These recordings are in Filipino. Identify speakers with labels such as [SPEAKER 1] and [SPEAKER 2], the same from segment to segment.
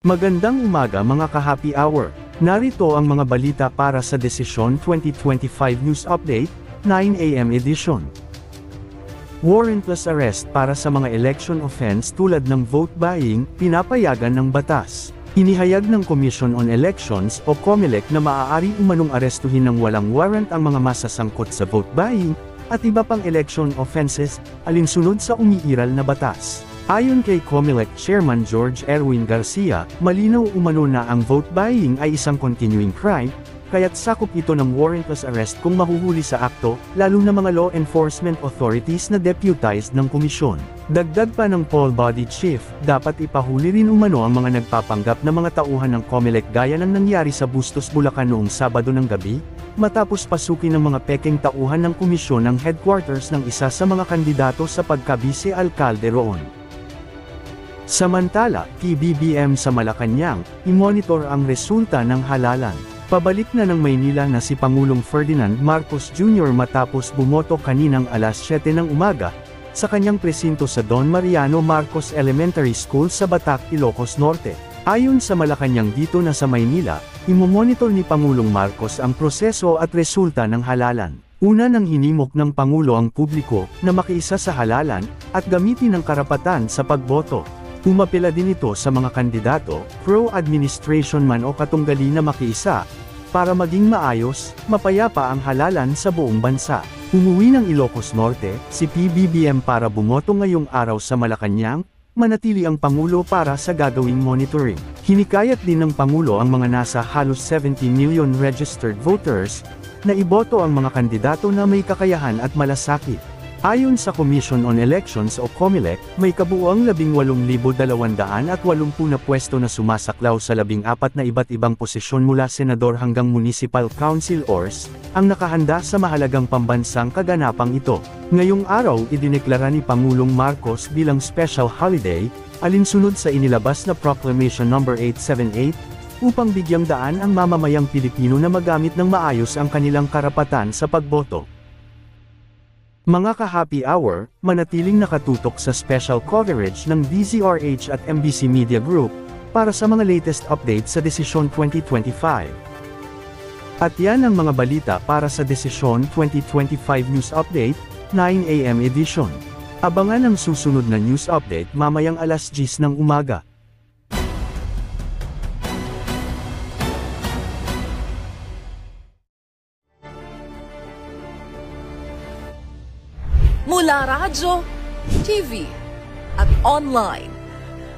[SPEAKER 1] Magandang umaga mga ka-happy hour. Narito ang mga balita para sa Desisyon 2025 News Update, 9 AM edition. Warrantless arrest para sa mga election offense tulad ng vote buying, pinapayagan ng batas. Inihayag ng Commission on Elections o COMELEC na maaari umanong arestuhin ng walang warrant ang mga masasangkot sa vote buying, at iba pang election offenses, alinsunod sa umiiral na batas. Ayon kay COMELEC Chairman George Erwin Garcia, malinaw umano na ang vote buying ay isang continuing crime, kaya't sakop ito ng warrantless arrest kung mahuhuli sa akto, lalo na mga law enforcement authorities na deputized ng komisyon. Dagdag pa ng poll body chief, dapat ipahuli rin umano ang mga nagpapanggap na mga tauhan ng COMELEC gaya ng nangyari sa Bustos, Bulacan noong Sabado ng gabi, matapos pasukin ng mga pekeng tauhan ng komisyon ng headquarters ng isa sa mga kandidato sa pagka-vice-alkalde roon. Samantala, PBBM sa Malacanang, imonitor ang resulta ng halalan. Pabalik na ng Maynila na si Pangulong Ferdinand Marcos Jr. matapos bumoto kaninang alas 7 ng umaga, sa kanyang presinto sa Don Mariano Marcos Elementary School sa Batac, Ilocos Norte. Ayon sa Malacanang dito na sa Maynila, imomonitor ni Pangulong Marcos ang proseso at resulta ng halalan. Una nang hinimok ng Pangulo ang publiko na makiisa sa halalan, at gamitin ang karapatan sa pagboto. Umapela din ito sa mga kandidato, pro-administration man o katunggali na makiisa, para maging maayos, mapayapa ang halalan sa buong bansa. Umuwi ng Ilocos Norte, si PBBM para bumoto ngayong araw sa Malacanang, manatili ang Pangulo para sa gagawing monitoring. Hinikayat din ng Pangulo ang mga nasa halos 70 million registered voters, na iboto ang mga kandidato na may kakayahan at malasakit. Ayon sa Commission on Elections o COMELEC, may kabuuang 18,280 na pwesto na sumasaklaw sa 14 na iba't ibang posisyon mula senador hanggang municipal councilors, ang nakahanda sa mahalagang pambansang kaganapang ito. Ngayong araw idineklara ni Pangulong Marcos bilang special holiday, alinsunod sa inilabas na Proclamation No. 878, upang bigyang daan ang mamamayang Pilipino na magamit ng maayos ang kanilang karapatan sa pagboto. Mga ka-happy hour, manatiling nakatutok sa special coverage ng DZRH at MBC Media Group, para sa mga latest updates sa Desisyon 2025. At yan ang mga balita para sa Desisyon 2025 News Update, 9 AM edition. Abangan ang susunod na news update mamayang alas 10 ng umaga.
[SPEAKER 2] Mula radyo, TV, at online.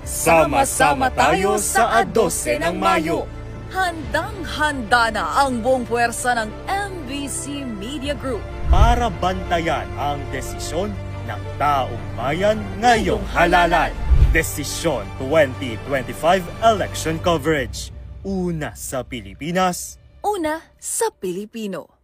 [SPEAKER 2] Sama-sama tayo sa 12 ng Mayo. Handang-handa na ang buong puwersa ng MBC Media Group
[SPEAKER 3] para bantayan ang desisyon ng taong bayan ngayong halalan. Desisyon 2025 Election Coverage. Una sa Pilipinas.
[SPEAKER 2] Una sa Pilipino.